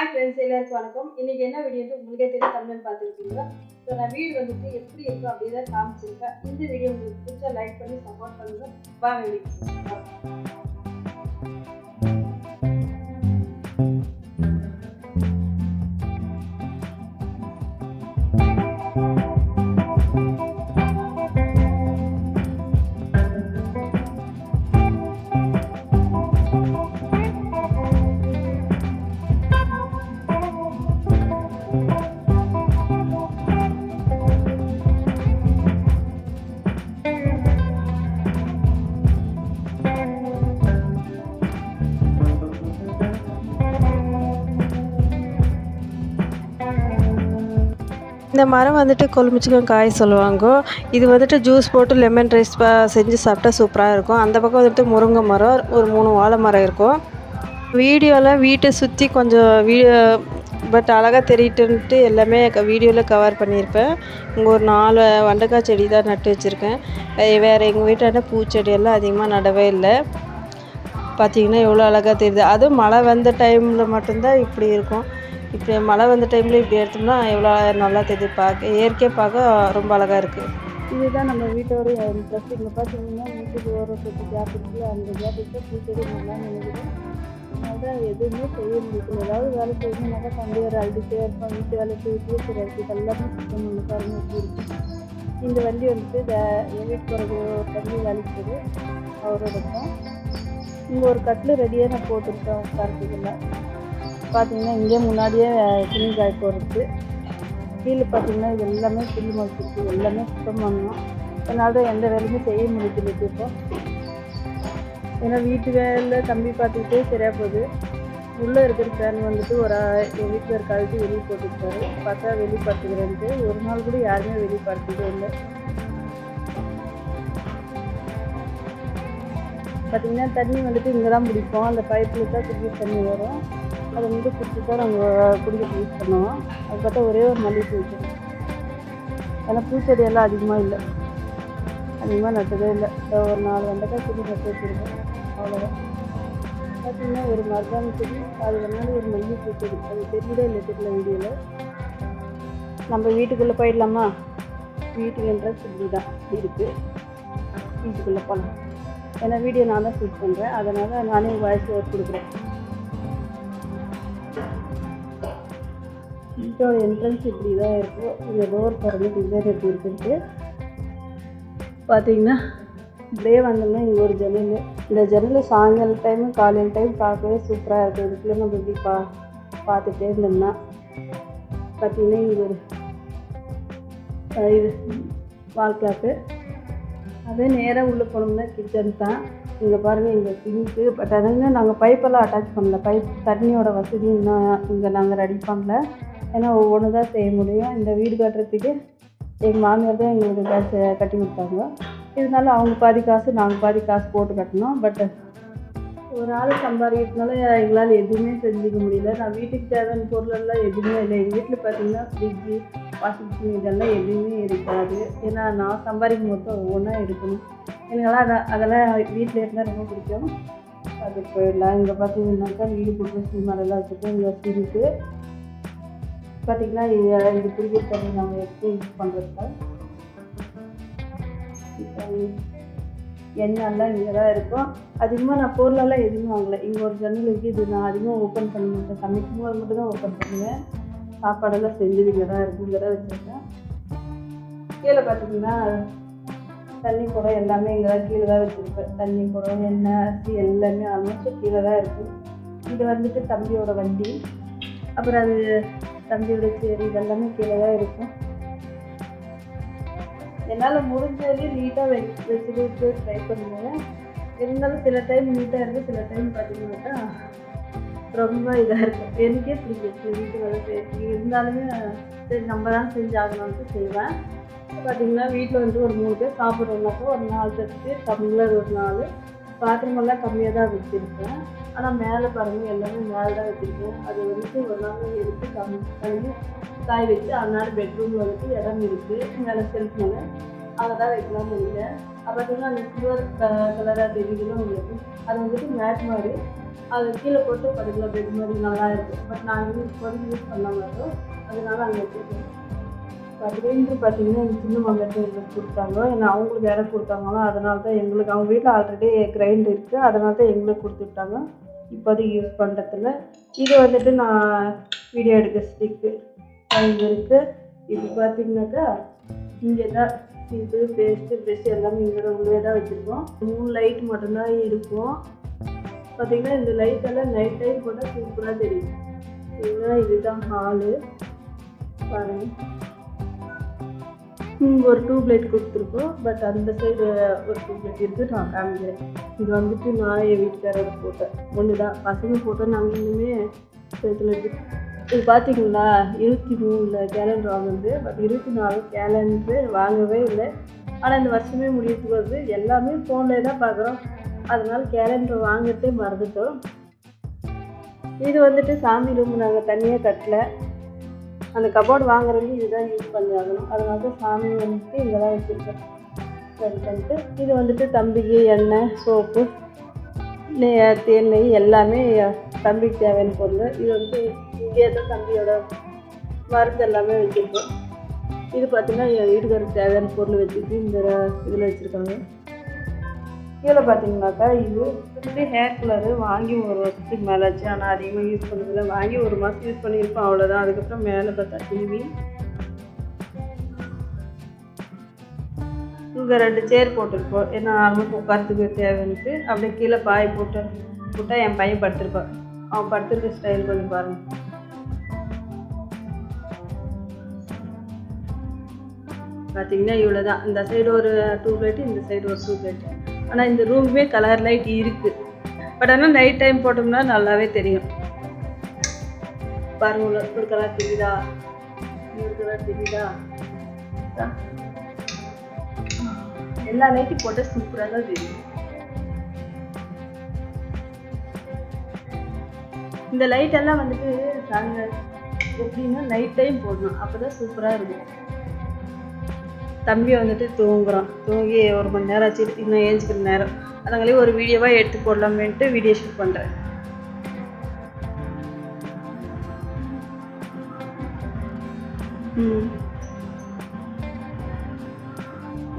Hi friends, எல்லாருக்கும் வணக்கம். இன்னைக்கு என்ன வீடியோன்னு உங்களுக்கே தெரியும், தமிழ் பார்த்துருக்கீங்க. ஸோ நான் வீடு வந்துட்டு எப்படி இருக்கும் அப்படிதான் காமிச்சிருக்கேன். இந்த வீடியோ உங்களுக்கு பிடிச்சா லைக் பண்ணி சப்போர்ட் பண்ணுங்க. வாங்க வீடியோ. இந்த மரம் வந்துட்டு கொழுமிச்சிக்கம் காய் சொல்லுவாங்க. இது வந்துட்டு ஜூஸ் போட்டு லெமன் ரைஸ் செஞ்சு சாப்பிட்டா சூப்பராக இருக்கும். அந்த பக்கம் வந்துட்டு முருங்கை மரம், ஒரு 3 வாழை மரம் இருக்கும். வீடியோவில் வீட்டை சுற்றி கொஞ்சம் பட் அழகாக தெரியிட்டுன்ட்டு எல்லாமே வீடியோவில் கவர் பண்ணியிருப்பேன். இங்கே ஒரு 4 வெண்டைக்காய் செடி தான் நட்டு வச்சுருக்கேன். வேறு எங்கள் வீட்டாண்ட பூச்செடியெல்லாம் அதிகமாக நடவே இல்லை. பார்த்திங்கன்னா எவ்வளோ அழகாக தெரியுது. அதுவும் மழை வந்த டைமில் மட்டும்தான் இப்படி இருக்கும். இப்படி மழை வந்த டைமில் இப்படி எடுத்தோம்னா எவ்வளோ நல்லா தெரியுது. இயற்கையை பார்க்க ரொம்ப அழகாக இருக்குது. இதுதான் நம்ம வீட்டோட ப்ளஸ். இங்கே பார்த்தீங்கன்னா வீட்டுக்கு ஒரு கேப் இருக்குது. அந்த கேப் இருக்குது பூச்செடி நல்லா நினைக்கிறேன். அதனால் எதுவுமே செய்ய முடியல. ஏதாவது வேலை செய்யணும்னாக்கா தம்பி வேறு அழுதுகிட்டே இருப்போம். வீட்டு வேலை செய்ய இருக்குது. எல்லாமே சுத்தம் பண்ண பாருங்க எப்படி இருக்குது. இந்த வண்டி வந்துட்டு என் வீட்டுக்கு ஒரு தம்பி வேலைக்கு போகுது, அவரோட தான். இங்கே ஒரு கட்டில் ரெடியாக நான் போட்டுருக்கேன் உட்காரத்துக்குள்ள. பார்த்தீங்கன்னா இங்கே முன்னாடியே துணி காய போடுறது. கீழே பார்த்தீங்கன்னா இது எல்லாமே புல் முளைச்சிருக்கு. எல்லாமே சுத்தம் பண்ணணும். அதனால தான் எந்த வேலையுமே செய்ய முடியல இப்போ. ஏன்னா வீட்டு வேலை தம்பி பார்த்துக்கிட்டே சரியாக போகுது. உள்ளே இருக்கிற ஃபேன் வந்துட்டு என் வீட்டில் கழுத்து வெளியே போட்டுருக்காரு. பார்த்தா வெளியே படுத்துக்கிறேன்ட்டு ஒரு நாள் கூட யாருமே வெளியே படுத்துக்கவே இல்லை. பார்த்திங்கன்னா தண்ணி வந்துட்டு இங்கே தான் பிடிப்போம். அந்த பைப்பில் தான் குடிக்க தண்ணி வரும். அதை வந்து குடிச்சு தான் நாங்கள் குடிக்க யூஸ் பண்ணுவோம். அது பார்த்தா ஒரே ஒரு மல்லிகைப்பூ வச்சுருக்கோம். ஏன்னா பூச்செடியெல்லாம் அதிகமாக இல்லை, அதிகமாக நட்டதே இல்லை. ஒரு 4 வெண்டைக்காய் செடி நட்டு வச்சுருக்கோம், அவ்வளோதான். பார்த்திங்கன்னா ஒரு மருதாணி செடி, அது வேணாலும் ஒரு மல்லிகைப்பூ செடி. அது தெரியல இல்லை தெரியல வீடியோவில். நம்ம வீட்டுக்குள்ளே போயிடலாமா? வீட்டுக்கு என்ட்ரன்ஸ் இப்படி தான் இருக்குது. வீட்டுக்குள்ளே போகலாம். ஏன்னா வீடியோ நான் தான் ஷூட் பண்ணுறேன், அதனால் நானே வாய்ஸ் ஓவர் கொடுக்குறேன். வீட்டோட என்ட்ரன்ஸ் இப்படி தான் இருக்கும். இந்த டோர் பாருங்க டிசைன் எப்படி இருக்குன்ட்டு. பார்த்தீங்கன்னா இப்படியே வந்தோம்னா இங்கே ஒரு ஜன்னல். இந்த ஜன்னல் சாயங்கால டைமு காலையில் டைம் பார்க்கவே சூப்பராக இருக்குது. இதுக்குள்ளே நம்ம இப்படி பார்த்துட்டே இருந்தோம்னா பார்த்தீங்கன்னா இங்கே ஒரு இது வால் கிளாக்கு. அதே நேராக உள்ளே போனோம்னா கிச்சன் தான். இங்கே பாருங்கள், இங்கே சிங்க்கு. பட் அதுங்க நாங்கள் பைப்பெல்லாம் அட்டாச் பண்ணல. தண்ணியோட வசதி இன்னும் இங்கே நாங்கள் ரெடி பண்ணல. ஏன்னா ஒவ்வொன்று தான் செய்ய முடியும். இந்த வீடு கட்டுறதுக்கு எங்கள் மாமியார் தான் எங்களுக்கு காசு கட்டி கொடுத்தாங்க. இதனால அவங்க பாதி காசு, நாங்கள் பாதி காசு போட்டு கட்டணும். பட் ஒரு ஆள் சம்பாதிக்கிறதுனால எங்களால் எதுவுமே செஞ்சுக்க முடியல. நான் வீட்டுக்கு தேவையான பொருளெல்லாம் எதுவுமே இல்லை. எங்கள் வீட்டில் பார்த்திங்கன்னா ஃப்ரிட்ஜு, வாஷிங் மிஷின் இதெல்லாம் எதுவுமே இருக்காது. ஏன்னா நான் சம்பாதிக்கும் போது ஒவ்வொன்றா இருக்கணும். எனக்கெல்லாம் அதெல்லாம் வீட்டில் இருந்தால் ரொம்ப பிடிக்கும். அது போயிடலாம். இங்கே பார்த்தீங்கன்னாக்கா வீடு புட்டு மரெல்லாம் வச்சுட்டு இங்கே சிரிக்கு. பார்த்திங்கன்னா இது குடிக்கிற தண்ணி நம்ம எப்படி யூஸ் பண்ணுறதுக்கா எண்ணெயெல்லாம் இங்கே தான் இருக்கும். அதிகமாக நான் பொருளெல்லாம் எதுவுமே வாங்கலை. இங்கே ஒரு ஜன்னல் இருக்குது. இது நான் அதிகமாக ஓப்பன் பண்ண மாட்டேன். சமைக்கும் போது மட்டும் தான் ஓப்பன் பண்ணுவேன். சாப்பாடெல்லாம் செஞ்சு இங்கே தான் இருக்குது, இங்கே தான் வச்சுருக்கேன். கீழே பார்த்திங்கன்னா தண்ணி குடம் எல்லாமே இங்கே தான் கீழே தான் வச்சுருப்பேன். தண்ணி குடம், எண்ணெய், அரிசி எல்லாமே ஆல்மோஸ்ட் கீழே தான் இருக்குது. இது வந்துட்டு தம்பியோட வண்டி. அப்புறம் அது தம்பியோட சேரி இதெல்லாமே கீழே தான் இருக்கும். என்னால் முடிஞ்ச வரையும் நீட்டாக வச்சுட்டு ட்ரை பண்ணுவேன். இருந்தாலும் சில டைம் நீட்டாக இருக்குது, சில டைம் பார்த்தீங்கன்னாக்கா ரொம்ப இதாக இருக்கும். எனக்கே பிடிக்கும் வீட்டு வேலை செய்ய. இருந்தாலுமே சரி நம்ம தான் செஞ்சாகணும்ட்டு செய்வேன். பார்த்திங்கன்னா வீட்டில் வந்துட்டு ஒரு 3 பேர் சாப்பிட்றோம்னாக்கா ஒரு 4 தட்டு, டம்ளர் ஒரு 4, பாத்திரமெல்லாம் கம்மியாக தான் வச்சுருக்கேன். ஆனால் மேலே பாருங்கள் எல்லாமே மேலே தான் வச்சுருக்கேன். அது வந்துட்டு ஒரு நாள் எடுத்து கம்மி காய் வச்சு அதனால பெட்ரூமில் வந்துட்டு இடம் இருக்குது. மேலே செல்ஃப் மேலே அங்கே தான் வைக்கலாம்னு நினைக்கிறேன். பார்த்தீங்கன்னா அந்த சில்வர் கலராக தெரியுதுன்னு உங்களுக்கு. அது வந்துட்டு மேட் மாதிரி அதை கீழே போட்டு படுக்கலாம், பெட் மாதிரி நல்லா இருக்கும். பட் நாங்கள் யூஸ் பண்ண மாட்டோம், அதனால அங்கே வச்சுருக்கோம். கிரைண்டர் பார்த்தீங்கன்னா எங்கள் சின்ன மாமியார் எங்களுக்கு கொடுத்தாங்க. ஏன்னா அவங்களுக்கு யாரும் கொடுத்தாங்களோ அதனால தான் எங்களுக்கு, அவங்க வீட்டில் ஆல்ரெடி கிரைண்டர் இருக்குது, அதனால தான் எங்களுக்கு கொடுத்துட்டாங்க. இப்போதைக்கு யூஸ் பண்ணுறதில்ல. இது வந்துட்டு நான் வீடியோ எடுக்க ஸ்டிக்கு இது இருக்குது. இது பார்த்தீங்கன்னாக்கா இங்கே தான் இது பேஸ்ட்டு ப்ரெஷ் எல்லாமே இங்கே உள்ளே தான் வச்சுருக்கோம். 3 லைட் மட்டும்தான் இருக்கும். பார்த்திங்கன்னா இந்த லைட்டெல்லாம் நைட் டைம் போட்டால் சூப்பராக தெரியும். இதுதான் ஹாலு பாருங்கள். இங்கே ஒரு டியூப்லைட் கொடுத்துருக்கோம், பட் அந்த சைடு ஒரு டியூப்லைட் இருக்குது, நான் காமிக்கிறேன். இது வந்துட்டு நான் என் வீட்டுக்காரோட ஃபோட்டோ ஒன்று தான், பசங்க ஃபோட்டோ நாங்கள் இன்னுமே சேர்த்துல இருக்குது. இது பார்த்தீங்களா 23 கேலண்டர் வாங்குது, பட் 24 கேலண்டர் வாங்கவே இல்லை. ஆனால் இந்த வருஷமே முடிவுக்கு வருது, எல்லாமே ஃபோனில் தான் பார்க்குறோம், அதனால் கேலண்டர் வாங்கிறதே மறந்துட்டோம். இது வந்துட்டு சாமி ரூம் நாங்கள் தனியாக கட்டலை, அந்த கபோர்டு வாங்குறது இதுதான் யூஸ் பண்ணி ஆகணும், அதனால தான் சாமி வந்துட்டு இங்கே தான் வச்சுருக்கேன். சரி பண்ணிட்டு இது வந்துட்டு தம்பிக்கு எண்ணெய், சோப்பு, தேன், நெய் எல்லாமே தம்பிக்கு தேவையான பொருள். இது வந்து இங்கே தான் தம்பியோட மருந்து எல்லாமே வச்சுருக்கோம். இது பார்த்திங்கன்னா என் வீட்டுக்காரருக்கு தேவையான பொருள் வச்சுட்டு இந்த இதில் வச்சுருக்காங்க. இதில் பார்த்தீங்கன்னாக்கா இது வந்து ஹேர் கலரு வாங்கி 1 வருஷத்துக்கு மேலே ஆச்சு, ஆனால் அதிகமாக யூஸ் பண்ணதில்லை. வாங்கி 1 மாதம் யூஸ் பண்ணியிருப்போம், அவ்வளோதான். அதுக்கப்புறம் மேலே பார்த்தா டிவி, இங்கே 2 சேர் போட்டிருப்போம், ஏன்னா ஆல்மோஸ்ட் உட்காரத்துக்கு தேவைன்ட்டு. அப்படியே கீழே பாய் போட்டால் என் பையன் படுத்திருப்பான். அவன் படுத்திருக்க ஸ்டைல் கொஞ்சம் பாருங்கள். பார்த்தீங்கன்னா இவ்வளோ தான். இந்த சைடு ஒரு டியூப்லைட்டு, இந்த சைடு ஒரு டியூப்லைட்டு. ஆனால் இந்த ரூமுமே கலர் லைட் இருக்குது, பட் ஆனால் நைட் டைம் போட்டோம்னா நல்லாவே தெரியும். பாருங்க, ஒரு கலர் தெரியுதா, ஒரு கலர் தெரியுதா, எல்லா லைட்டும் போட்டால் சூப்பராக தான் தெரியும். இந்த லைட் எல்லாம் வந்துட்டு நாங்கள் எப்படின்னா நைட் டைம் போடணும், அப்போ தான் சூப்பராக இருக்கும். தம்பி வந்துட்டு தூங்குறான், தூங்கி 1 மணி நேரம் ஆச்சு, இன்னும் ஏஞ்சிக்கிற நேரம், அதனாலே ஒரு வீடியோவாக எடுத்து போடலாமேன்ட்டு வீடியோ ஷூட் பண்ணுறேன்.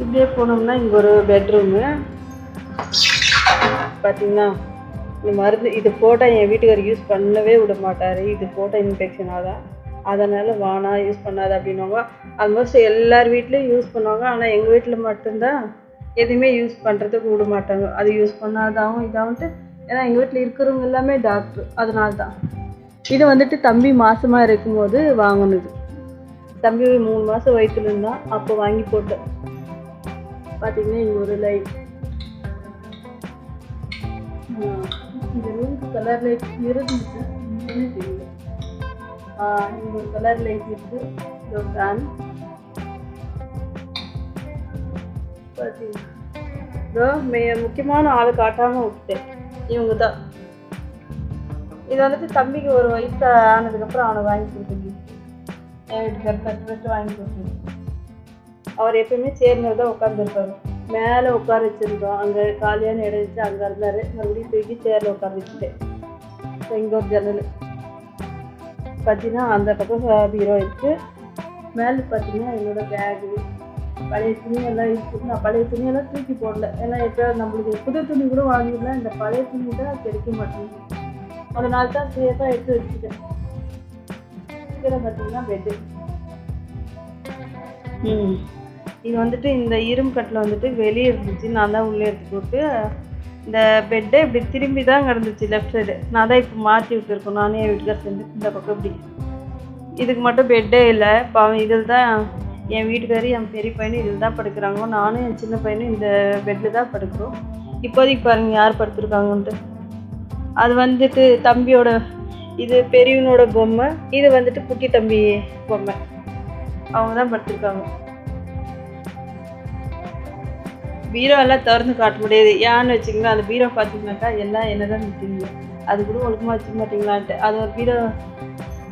இப்படியே போனோம்னா இங்கே ஒரு பெட்ரூமு பார்த்தீங்கன்னா, இந்த மருந்து இது போட்டால் என் வீட்டுக்காரர் யூஸ் பண்ணவே விட மாட்டார். இது போட்டால் இன்ஃபெக்ஷனாக தான், அதனால் வானா யூஸ் பண்ணாது அப்படின்வாங்க. ஆல்மோஸ்ட் எல்லார் வீட்லேயும் யூஸ் பண்ணுவாங்க, ஆனால் எங்கள் வீட்டில் மட்டும்தான் எதுவுமே யூஸ் பண்ணுறதுக்கு விட மாட்டாங்க. அது யூஸ் பண்ணாதாகவும் இதாகன்ட்டு, ஏன்னா எங்கள் வீட்டில் இருக்கிறவங்க எல்லாமே டாக்டர், அதனால தான். இது வந்துட்டு தம்பி மாதமாக இருக்கும்போது வாங்கினது. தம்பி 3 மாதம் வயிற்றுல இருந்தான், அப்போ வாங்கி போட்டேன். பார்த்தீங்கன்னா இங்கே ஒரு லைட், இந்த ரூமுக்கு கலர் லைட் இருந்துச்சு, தெரியல. இங்கே ஒரு கலர் லைட் இருக்குது, ஒரு ஃபேன். பார்த்தீங்கன்னா முக்கியமான ஆளை காட்டாமல் விட்டுட்டேன், இவங்க தான். இது வந்துட்டு தம்பிக்கு 1 வயசு ஆனதுக்கப்புறம் அவனை வாங்கி கொடுத்துருக்கேன். என் வீட்டுக்காரர் ஃபஸ்ட்டு வாங்கி கொடுத்துருக்கேன். அவர் எப்பயுமே சேர்ந்து தான் உட்காந்துருப்பாரு, மேலே உட்கார வச்சுருந்தோம், அங்கே காலியான இடம் வச்சு அங்கே இருந்தார். மறுபடியும் தூக்கி சேரில் உட்கார வச்சுட்டேன். இங்கே ஒரு ஜன்னல் பார்த்தீங்கன்னா, அந்த பக்கம் பீரோ இருக்குது. மேலே பார்த்தீங்கன்னா என்னோடய பேகு, பழைய துணியெல்லாம் இருக்குது. நான் பழைய துணியெல்லாம் தூக்கி போடல, ஏன்னா எப்போ நம்மளுக்கு புது துணி கூட வாங்கிடலாம், இந்த பழைய துணி தான் கிடைக்க மாட்டேங்குது, அதனால தான் சேஃபாக எடுத்து வச்சுட்டேன். கீழே பார்த்தீங்கன்னா பெட்டு. இது வந்துட்டு இந்த இரும்பு கட்டில் வந்துட்டு வெளியே இருந்துச்சு, நான் தான் உள்ளே எடுத்து போட்டு இந்த பெட்டை இப்படி திரும்பி தான் கிடந்துச்சு லெஃப்ட் சைடு. நான் தான் இப்போ மாற்றி விட்டுருக்கோம், நானே என் வீட்டுக்கார் சேர்ந்து. இந்த பக்கம் இப்படி இதுக்கு மட்டும் பெட்டே இல்லை, பாவம். இதில் தான் என் வீட்டுக்காரி, என் பெரிய பையனும் இதில் தான் படுக்கிறாங்க, நானும் என் சின்ன பையனும் இந்த பெட்டில் தான் படுக்கிறோம். இப்போதைக்கு பாருங்கள் யார் படுத்துருக்காங்கன்ட்டு. அது வந்துட்டு தம்பியோட, இது பெரியவனோட பொம்மை, இது வந்துட்டு குட்டி தம்பி பொம்மை, அவங்க தான் படுத்துருக்காங்க. பீரோ எல்லாம் திறந்து காட்ட முடியாது, ஏன்னு வச்சிங்கன்னா அந்த பீரோ பார்த்தீங்கன்னாக்கா எல்லாம் என்ன தான் நிற்கிங்க, அது கூட ஒழுக்கமாக வச்சுக்க மாட்டிங்களான்ட்டு. அது ஒரு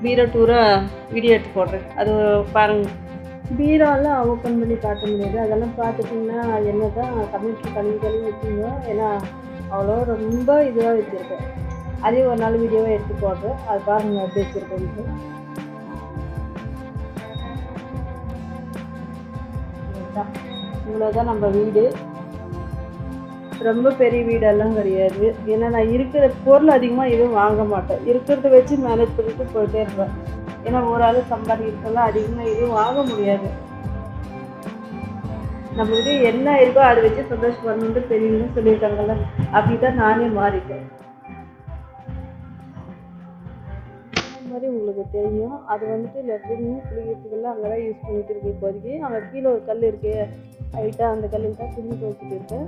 பீரோ டூராக வீடியோ எடுத்து போடுறேன், அது பாருங்கள். பீரோலாம் ஓப்பன் பண்ணி காட்ட முடியாது, அதெல்லாம் பார்த்துட்டிங்கன்னா என்ன தான் கம்ப்யூட்டர் கழுவி வச்சுங்க, ஏன்னா அவ்வளோ ரொம்ப இதுவாக வச்சுருக்கேன். அதே ஒரு நாள் வீடியோவை எடுத்து போடுறேன். அது பாருங்கள் எப்படி வச்சுருக்கோன்ட்டு. இவ்வளோதான் நம்ம வீடு. ரொம்ப பெரிய வீடெல்லாம் கிடையாது. ஏன்னா நான் இருக்கிற பொருள் அதிகமாக எதுவும் வாங்க மாட்டேன். இருக்கிறத வச்சு மேனேஜ் பண்ணிட்டு போயிட்டே இருப்பேன். ஏன்னா ஒரு ஆள் சம்பாதிக்கிறதெல்லாம் அதிகமாக எதுவும் வாங்க முடியாது. நம்மளுக்கு என்ன இருக்கோ அதை வச்சு சந்தோஷப்படணுன்ட்டு பெரியவங்க சொல்லியிருக்காங்கல்ல, அப்படி தான் நானே மாறிட்டேன். இந்த மாதிரி உங்களுக்கு தெரியும். அது வந்துட்டு லெட்ரின் குளிக்கிறதுக்கெல்லாம் அங்கே தான் யூஸ் பண்ணிட்டு இருக்கேன் இப்போதைக்கு. அங்கே கீழே ஒரு கல் இருக்கு ஹைட்டாக, அந்த கல்லில் தான் துணி துவைச்சிட்டு இருக்கேன்.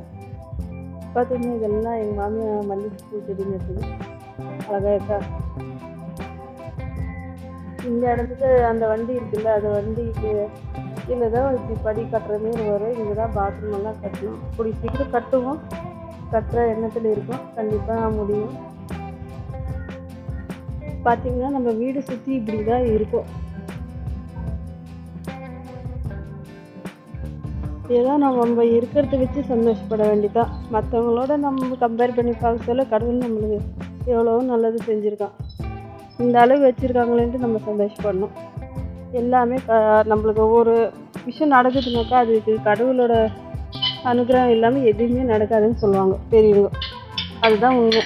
பார்த்தீங்கன்னா இதெல்லாம் எங்கள் மாமியார் மல்லிகைப்பூ செடின்னு இருக்குது. அழகாக இருக்கா? இந்த இடத்துக்கு அந்த வண்டி இருக்குல்ல, அந்த வண்டிக்கு கீழே தான் இப்படி படி கட்டுற மாரி வரும். இங்கே தான் பாத்ரூம் எல்லாம் கட்டணும். இப்படி சீக்கிரம் கட்டுவோம். கட்டுற எண்ணத்தில் இருக்கும். கண்டிப்பாக முடியும். பார்த்தீங்கன்னா நம்ம வீடு சுற்றி இப்படி தான் இருக்கும். ஏதோ நம்ம இருக்கிறத வச்சு சந்தோஷப்பட வேண்டியதான். மற்றவங்களோட நம்ம கம்பேர் பண்ணி பார்க்க சொல்ல கடவுள் நம்மளுக்கு எவ்வளோ நல்லது செஞ்சுருக்கான். இந்த அளவு வச்சுருக்காங்களேன்ட்டு நம்ம சந்தோஷப்படணும். எல்லாமே நம்மளுக்கு ஒவ்வொரு விஷயம் நடக்குதுனாக்கா அதுக்கு கடவுளோட அனுகிரகம் இல்லாமல் எதுவுமே நடக்காதுன்னு சொல்லுவாங்க பெரியவங்க. அதுதான் உண்மை.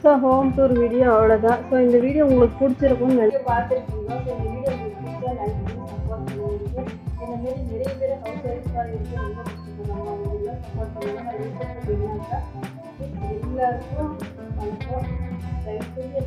ஸோ ஹோம் டூர் வீடியோ அவ்வளோதான். ஸோ இந்த வீடியோ உங்களுக்கு பிடிச்சிருக்கும்னு நிறைய பார்த்துருக்கீங்க. ஸோ இந்த வீடியோ உங்களுக்கு பிடிச்சா லைக் பண்ணி சப்போர்ட் பண்ணுவீங்க. இந்த மாரி நிறைய பேர் ஹவுஸ் ஒய்ஃபாக இருக்குது ரொம்ப பிடிச்சிருக்கோம். நம்ம அவங்களெல்லாம் சப்போர்ட் பண்ணுவோம். எல்லாருக்கும் வணக்கம். தயவு செஞ்சு